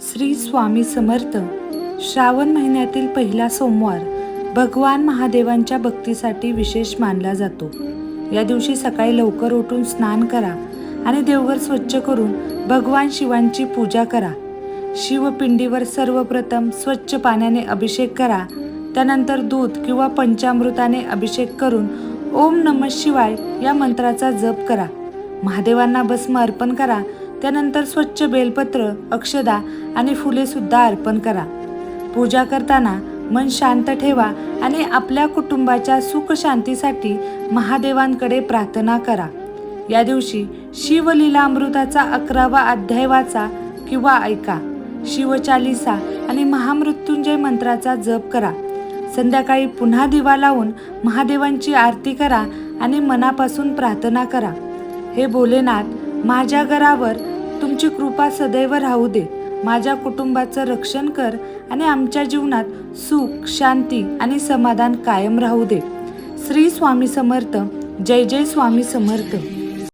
श्री स्वामी समर्थ. श्रावण महिन्यातील पहिला सोमवार भगवान महादेवांच्या भक्तीसाठी विशेष मानला जातो. या दिवशी सकाळी लवकर उठून स्नान करा आणि देवघर स्वच्छ करून भगवान शिवांची पूजा करा. शिवपिंडीवर सर्वप्रथम स्वच्छ पाण्याने अभिषेक करा. त्यानंतर दूध किंवा पंचामृताने अभिषेक करून ओम नमः शिवाय या मंत्राचा जप करा. महादेवांना भस्म अर्पण करा. त्यानंतर स्वच्छ बेलपत्र, अक्षदा आणि फुले सुद्धा अर्पण करा. पूजा करताना मन शांत ठेवा आणि आपल्या कुटुंबाच्या सुख शांतीसाठी महादेवांकडे प्रार्थना करा. या दिवशी शिवलीलामृताचा 11वा अध्याय वाचा किंवा ऐका. शिवचालिसा आणि महामृत्युंजय मंत्राचा जप करा. संध्याकाळी पुन्हा दिवा लावून महादेवांची आरती करा आणि मनापासून प्रार्थना करा. हे भोलेनाथ, माझ्या घरावर तुमची कृपा सदैव राहू दे. माझ्या कुटुंबाचं रक्षण कर आणि आमच्या जीवनात सुख, शांती आणि समाधान कायम राहू दे. श्री स्वामी समर्थ. जय जय स्वामी समर्थ.